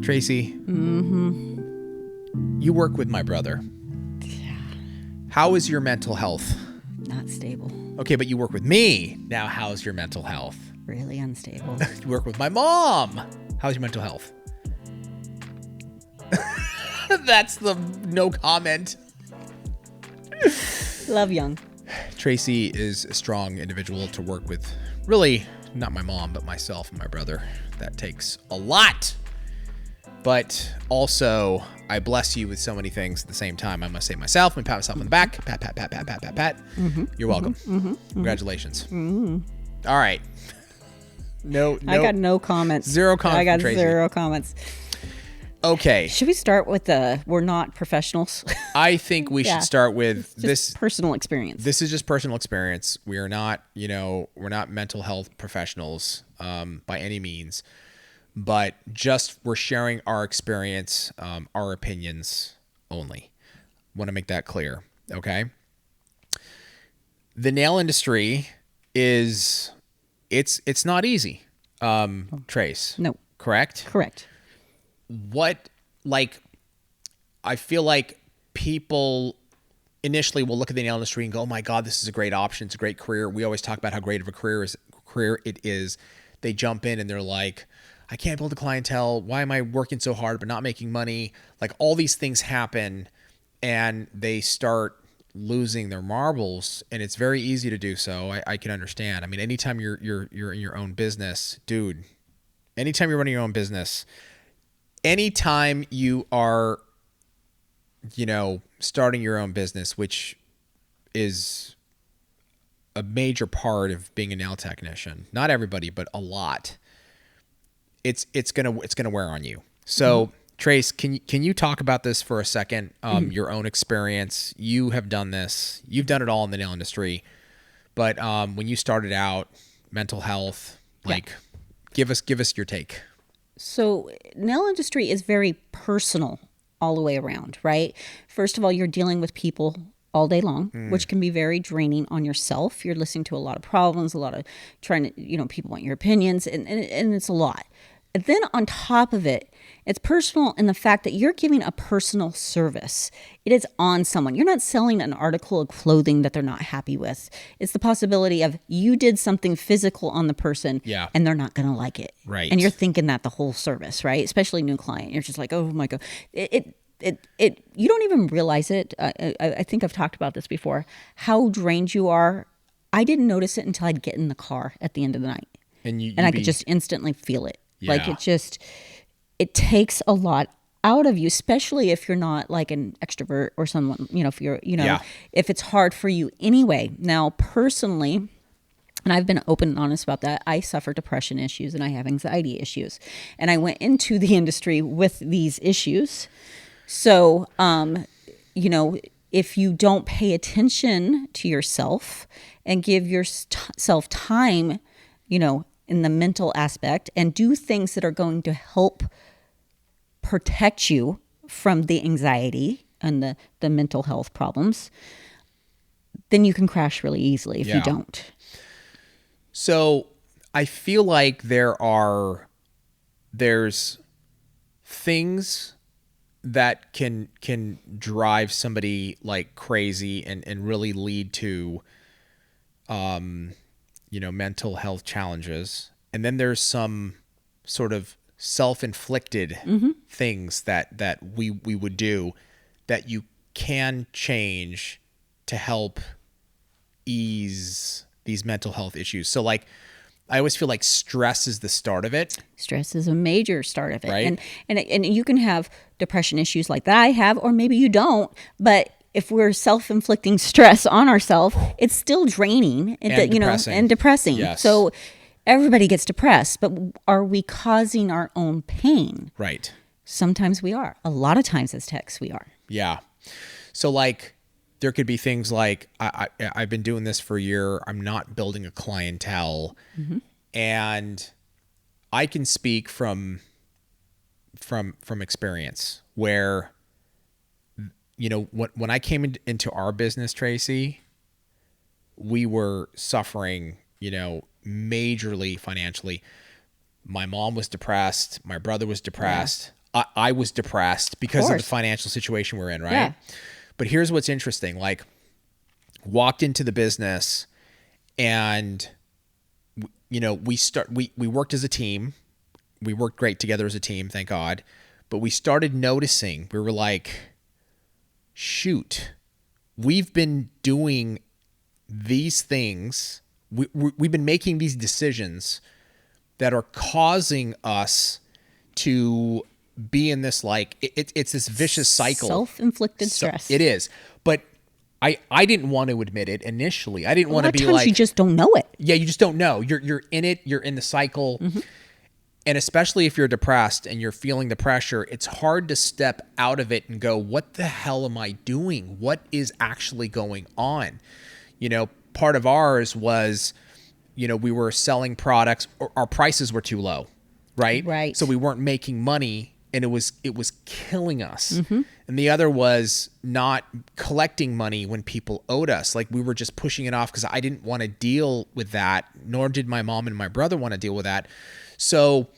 Tracey, you work with my brother. Yeah. How is your mental health? Not stable. Okay, but you work with me. Now, how's your mental health? Really unstable. You work with my mom. How's your mental health? That's the no comment. Love Young. Tracey is a strong individual to work with. Really, not my mom, but myself and my brother. That takes a lot. But also, I bless you with so many things at the same time. I must say myself and pat myself on the back. Pat, pat, pat, pat, pat, pat, pat. You're welcome. Congratulations. All right. No. I got no comments. Zero comments. I got Tracey. zero comments. Okay. Should we start with we're not professionals? I think we should start with this. Personal experience. This is just personal experience. We are not, we're not mental health professionals by any means, but just we're sharing our experience, our opinions only. Want to make that clear, okay? The nail industry it's not easy, Trace. No. Correct? Correct. I feel like people initially will look at the nail industry and go, oh my God, this is a great option. It's a great career. We always talk about how great of a career it is. They jump in and they're like, I can't build a clientele. Why am I working so hard but not making money? Like all these things happen and they start losing their marbles, and it's very easy to do so. I can understand. I mean, anytime you're in your own business, dude, anytime you're running your own business, anytime you are, starting your own business, which is a major part of being a nail technician, not everybody, but a lot, it's gonna wear on you. So Trace, can you talk about this for a second? Your own experience. You have done this. You've done it all in the nail industry, but when you started out, mental health, give us your take. So nail industry is very personal all the way around, right? First of all, you're dealing with people all day long, which can be very draining on yourself. You're listening to a lot of problems, a lot of trying to, people want your opinions, and it's a lot. And then on top of it, it's personal in the fact that you're giving a personal service. It is on someone. You're not selling an article of clothing that they're not happy with. It's the possibility of you did something physical on the person and they're not going to like it. Right. And you're thinking that the whole service, right? Especially new client. You're just like, oh my God. You don't even realize it. I think I've talked about this before, how drained you are. I didn't notice it until I'd get in the car at the end of the night. And I could just instantly feel it. Yeah. Like it takes a lot out of you, especially if you're not like an extrovert or someone, if you're, if it's hard for you anyway. Now, personally, and I've been open and honest about that, I suffer depression issues and I have anxiety issues. And I went into the industry with these issues. So, if you don't pay attention to yourself and give yourself time, in the mental aspect and do things that are going to help protect you from the anxiety and the mental health problems, then you can crash really easily if you don't. So I feel like there's things that can drive somebody like crazy and really lead to mental health challenges. And then there's some sort of self-inflicted things that we would do that you can change to help ease these mental health issues. So I always feel like stress is the start of it. Stress is a major start of it. Right. And you can have depression issues like that I have, or maybe you don't, but if we're self-inflicting stress on ourselves, it's still draining and depressing. Yes. So everybody gets depressed, but are we causing our own pain? Right. Sometimes we are. A lot of times as techs we are. Yeah. So there could be things like I've been doing this for a year. I'm not building a clientele, and I can speak from experience where, when I came into our business, Tracey, we were suffering, majorly financially. My mom was depressed. My brother was depressed. I was depressed because of the course. financial situation we're in, right? Yeah. But here's what's interesting. Like, walked into the business and, you know, we worked as a team. We worked great together as a team, thank God. But we started noticing, we were like, shoot, we've been doing these things. We've been making these decisions that are causing us to be in this, like, it's this vicious cycle. Self-inflicted stress. It is. But I didn't want to admit it initially. I didn't want to be A lot of times like, you just don't know it. yeah, you just don't know. You're in it. You're in the cycle. Mm-hmm. And especially if you're depressed and you're feeling the pressure, it's hard to step out of it and go, what the hell am I doing? What is actually going on? You know, part of ours was, you know, we were selling products, or our prices were too low, right? Right. So we weren't making money, and it was killing us. Mm-hmm. And the other was not collecting money when people owed us. Like, we were just pushing it off because I didn't want to deal with that, nor did my mom and my brother want to deal with that. So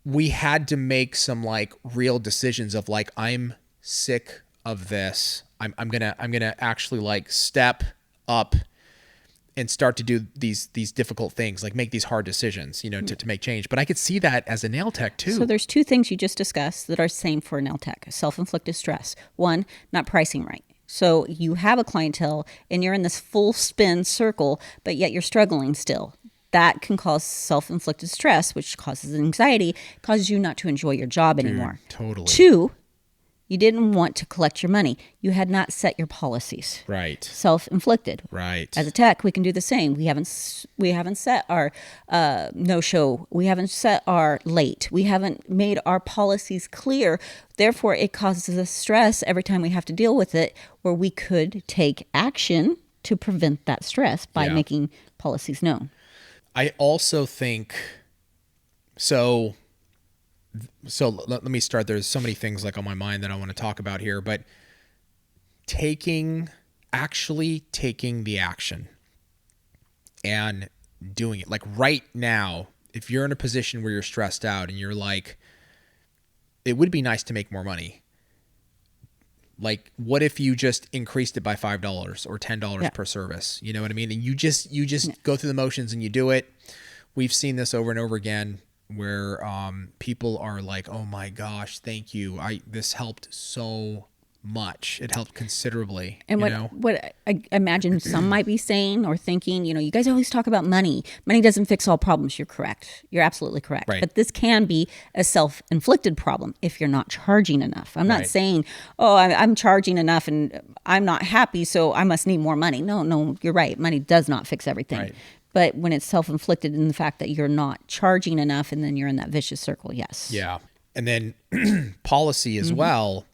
we had to make some, like, real decisions of, like, I'm sick of this. I'm gonna actually, like, step up and start to do these difficult things, like make these hard decisions, you know, to make change. But I could see that as a nail tech too. So there's two things you just discussed that are same for a nail tech: self-inflicted stress. One, not pricing right. So you have a clientele and you're in this full spin circle, but yet you're struggling still. That can cause self-inflicted stress, which causes anxiety, causes you not to enjoy your job anymore. Totally. Two, you didn't want to collect your money. You had not set your policies. Right. Self-inflicted. Right. As a tech, we can do the same. We haven't set our no-show. We haven't set our late. We haven't made our policies clear. Therefore, it causes us stress every time we have to deal with it, where we could take action to prevent that stress by making policies known. I also think, so let me start. There's so many things, like, on my mind that I want to talk about here, but actually taking the action and doing it. Like, right now, if you're in a position where you're stressed out and you're like, it would be nice to make more money. Like, what if you just increased it by $5 or $10 per service? You know what I mean? And you just go through the motions and you do it. We've seen this over and over again, where people are like, oh my gosh, thank you. This helped so much. It helped considerably. And what I imagine some might be saying or thinking, you know, you guys always talk about money. Money doesn't fix all problems. You're correct. You're absolutely correct. Right. But this can be a self-inflicted problem if you're not charging enough. I'm not saying, oh, I'm charging enough and I'm not happy, so I must need more money. No, you're right. Money does not fix everything. Right. But when it's self-inflicted in the fact that you're not charging enough and then you're in that vicious circle, yes. Yeah. And then policy as well.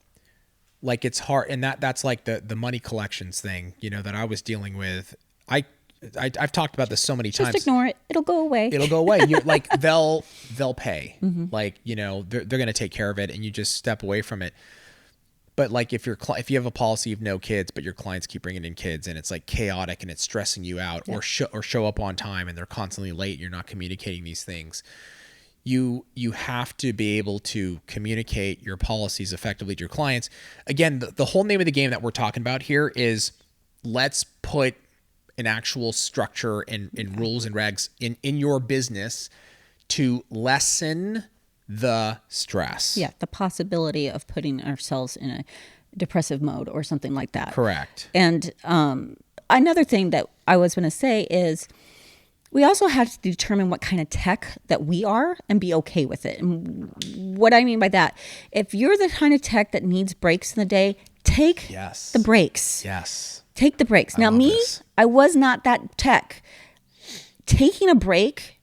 Like, it's hard, and that's like the money collections thing, you know, that I was dealing with. I've talked about this so many times. Just ignore it. It'll go away. It'll go away. You're like, they'll pay. Like, you know, they're going to take care of it, and you just step away from it. But, like, if you have a policy of no kids, but your clients keep bringing in kids, and it's, like, chaotic and it's stressing you out, or show up on time and they're constantly late, you're not communicating these things. You have to be able to communicate your policies effectively to your clients. Again, the whole name of the game that we're talking about here is, let's put an actual structure and rules and regs in your business to lessen the stress. Yeah, the possibility of putting ourselves in a depressive mode or something like that. Correct. And another thing that I was going to say is, we also have to determine what kind of tech that we are and be okay with it. And what I mean by that, if you're the kind of tech that needs breaks in the day, take the breaks. Yes. Take the breaks. Now, I was not that tech. Taking a break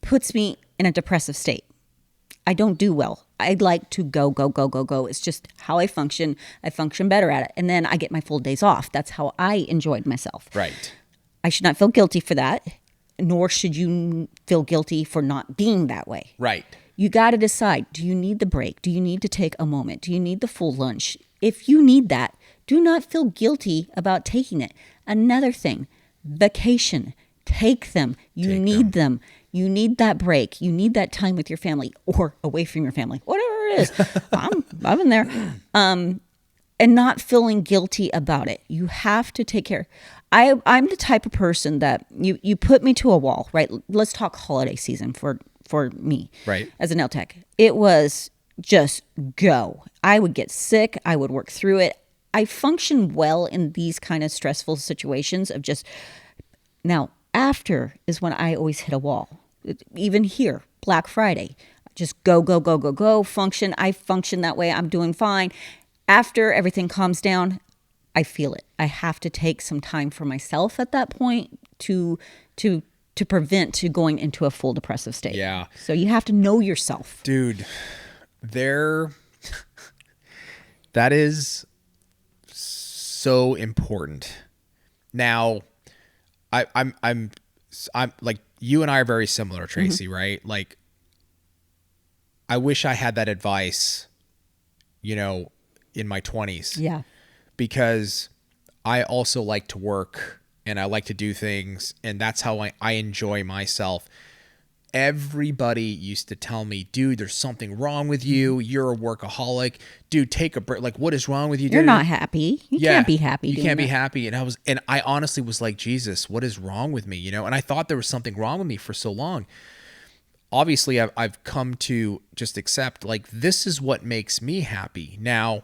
puts me in a depressive state. I don't do well. I like to go. It's just how I function. I function better at it. And then I get my full days off. That's how I enjoyed myself. Right. I should not feel guilty for that. Nor should you feel guilty for not being that way. Right. You got to decide, do you need the break? Do you need to take a moment? Do you need the full lunch? If you need that, do not feel guilty about taking it. Another thing, vacation. Take them. You need them. You need that break. You need that time with your family or away from your family. Whatever there it is. I'm in there. And not feeling guilty about it. You have to take care. I'm the type of person that you put me to a wall, right? Let's talk holiday season for me, Right. as a nail tech. It was just go. I would get sick. I would work through it. I function well in these kind of stressful situations of just, now after is when I always hit a wall. Even here, Black Friday, just go, function. I function that way. I'm doing fine. After everything calms down, I feel it. I have to take some time for myself at that point to prevent to going into a full depressive state. Yeah. So you have to know yourself. Dude, that is so important. Now, I'm like, you and I are very similar, Tracey, right? Like, I wish I had that advice, in my 20s. Yeah. Because I also like to work and I like to do things, and that's how I enjoy myself. Everybody used to tell me, dude, there's something wrong with you. You're a workaholic. Dude, take a break. Like, what is wrong with you? You're not happy. You can't be happy. You can't be happy. And I honestly was like, Jesus, what is wrong with me? And I thought there was something wrong with me for so long. Obviously, I've come to just accept, like, this is what makes me happy. Now,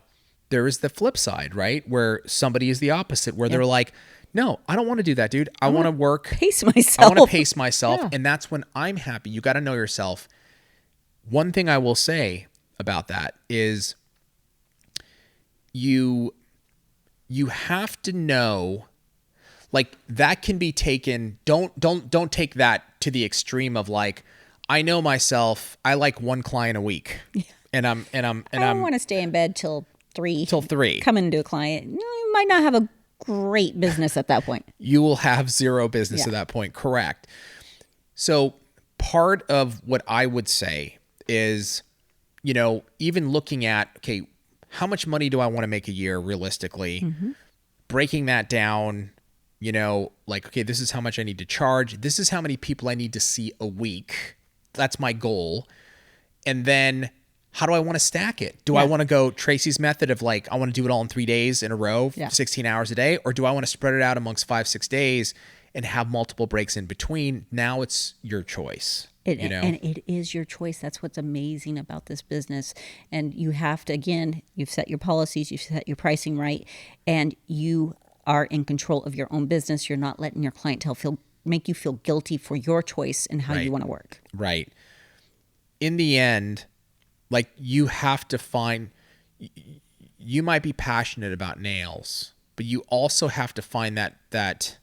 there is the flip side, right? Where somebody is the opposite, where they're like, no, I don't want to do that, dude. I want to work. Pace myself. I want to pace myself. Yeah. And that's when I'm happy. You got to know yourself. One thing I will say about that is you have to know, like, that can be taken. Don't take that to the extreme of, like, I know myself. I like one client a week. Yeah. And I don't want to stay in bed till 3. Come and do a client. You might not have a great business at that point. You will have zero business at that point. Correct. So part of what I would say is, even looking at, okay, how much money do I want to make a year realistically? Mm-hmm. Breaking that down, like, okay, this is how much I need to charge. This is how many people I need to see a week. That's my goal. And then how do I want to stack it? Do I want to go Tracey's method of, like, I want to do it all in 3 days in a row, 16 hours a day? Or do I want to spread it out amongst 5-6 days and have multiple breaks in between? Now it's your choice. And it is your choice. That's what's amazing about this business. And you have to, again, you've set your policies, you've set your pricing right, and you are in control of your own business. You're not letting your clientele make you feel guilty for your choice and how you want to work. Right. In the end, like, you have to find, you might be passionate about nails, but you also have to find that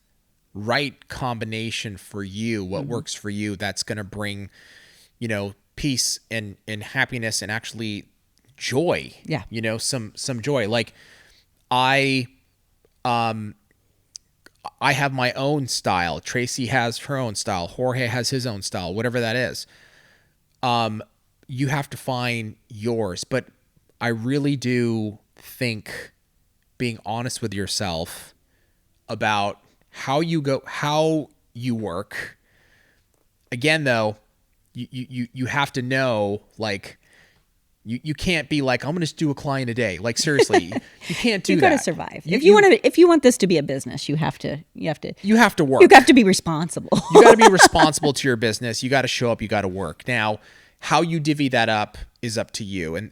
right combination for you, what works for you, that's going to bring, peace and happiness and actually joy. Yeah. Some joy. Like, I have my own style. Tracey has her own style. Jorge has his own style, whatever that is. You have to find yours, but I really do think being honest with yourself about how you work. Again, though, you have to know, like, you can't be like, I'm going to just do a client a day. Like, seriously, you can't do that. You got to survive. If you want this to be a business, you have to work. You have to be responsible. You got to be responsible to your business. You got to show up. You got to work. Now, how you divvy that up is up to you, and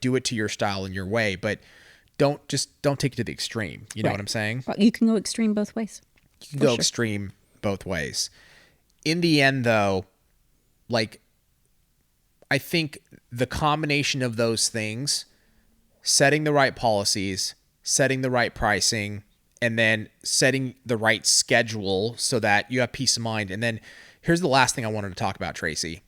do it to your style and your way, but don't take it to the extreme. You know what I'm saying? You can go extreme both ways. You can go extreme both ways. In the end, though, like, I think the combination of those things, setting the right policies, setting the right pricing, and then setting the right schedule so that you have peace of mind. And then here's the last thing I wanted to talk about, Tracey,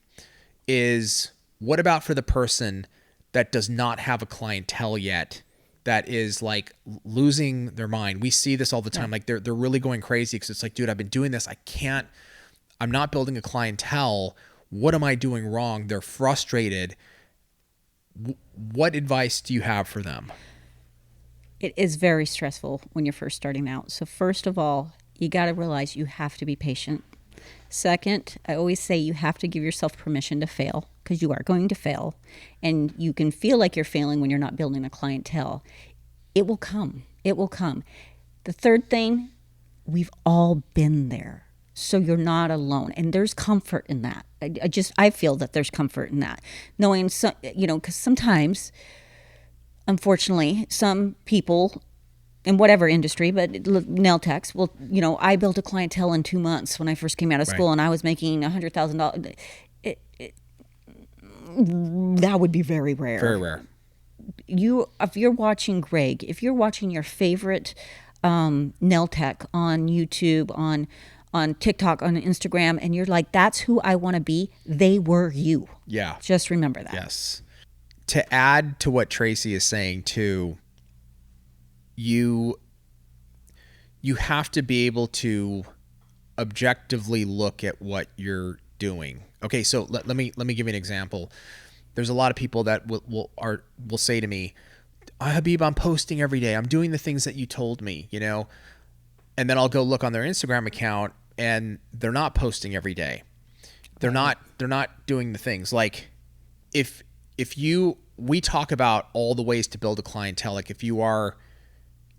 is what about for the person that does not have a clientele yet, that is, like, losing their mind? We see this all the time. Like, they're really going crazy because it's like, dude, I've been doing this. I'm not building a clientele. What am I doing wrong? They're frustrated. What advice do you have for them? It is very stressful when you're first starting out. So first of all, you got to realize you have to be patient. Second, I always say you have to give yourself permission to fail, because you are going to fail. And you can feel like you're failing when you're not building a clientele. It will come. It will come. The third thing, we've all been there. So you're not alone. And there's comfort in that. I feel that there's comfort in that. Knowing, because sometimes, unfortunately, some people in whatever industry, but nail techs, well, I built a clientele in 2 months when I first came out of school, and I was making $100,000. That would be very rare. Very rare. If you're watching Greg, if you're watching your favorite nail tech on YouTube, on TikTok, on Instagram, and you're like, that's who I want to be, they were you. Yeah. Just remember that. Yes. To add to what Tracey is saying too, you have to be able to objectively look at what you're doing. Okay, so let me give you an example. There's a lot of people that will say to me, Habib, I'm posting every day. I'm doing the things that you told me, and then I'll go look on their Instagram account and they're not posting every day. They're not doing the things like we talk about all the ways to build a clientele. Like if you are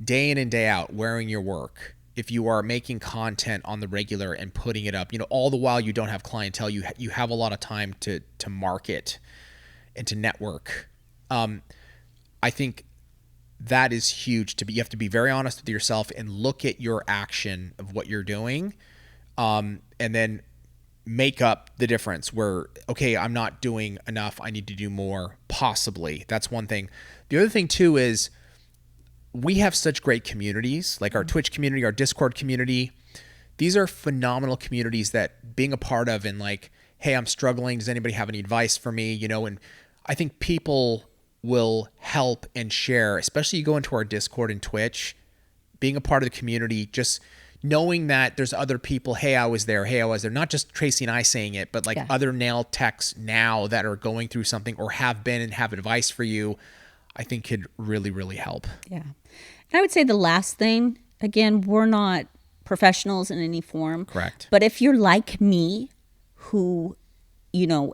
day in and day out wearing your work, if you are making content on the regular and putting it up, all the while you don't have clientele, you have a lot of time to market and to network. I think that is huge. You have to be very honest with yourself and look at your action of what you're doing, and then make up the difference where, okay, I'm not doing enough. I need to do more, possibly. That's one thing. The other thing too is we have such great communities, like our Twitch community, our Discord community. These are phenomenal communities that being a part of, and like, hey, I'm struggling. Does anybody have any advice for me? And I think people will help and share, especially you go into our Discord and Twitch, being a part of the community, just knowing that there's other people, hey, I was there, not just Tracey and I saying it, but like other nail techs now that are going through something or have been and have advice for you, I think could really, really help. Yeah. And I would say the last thing, again, we're not professionals in any form. Correct. But if you're like me, who,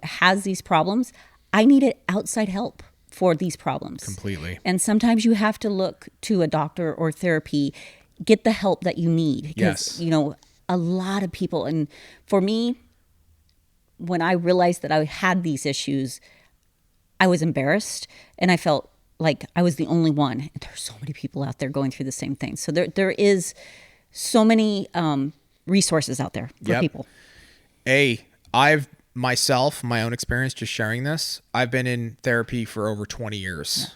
has these problems, I needed outside help for these problems. Completely. And sometimes you have to look to a doctor or therapy, get the help that you need. Yes. A lot of people, and for me, when I realized that I had these issues, I was embarrassed and I felt like I was the only one. And there are so many people out there going through the same thing. So there is so many resources out there for people. I've myself, my own experience, just sharing this, I've been in therapy for over 20 years.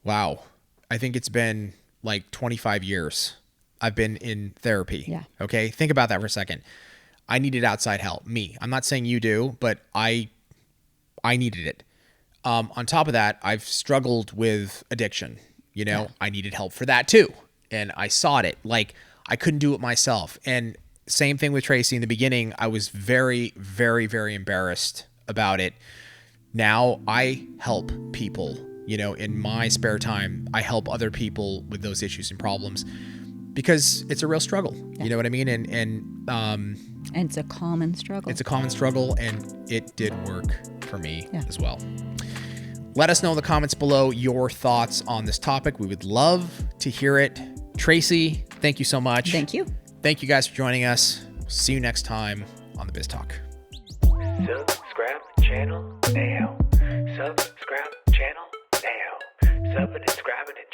Wow. I think it's been like 25 years I've been in therapy. Yeah. Okay. Think about that for a second. I needed outside help. Me. I'm not saying you do, but I needed it. On top of that, I've struggled with addiction. I needed help for that too. And I sought it. Like I couldn't do it myself. And same thing with Tracey in the beginning. I was very, very, very embarrassed about it. Now I help people, in my spare time. I help other people with those issues and problems because it's a real struggle. Yeah. You know what I mean? And it's a common struggle. It's a common struggle, and it did work for me as well. Let us know in the comments below your thoughts on this topic. We would love to hear it. Tracey, thank you so much. Thank you. Thank you guys for joining us. See you next time on the Biz Talk. Subscribe channel now. Subscribe channel now. Sub and subscribing and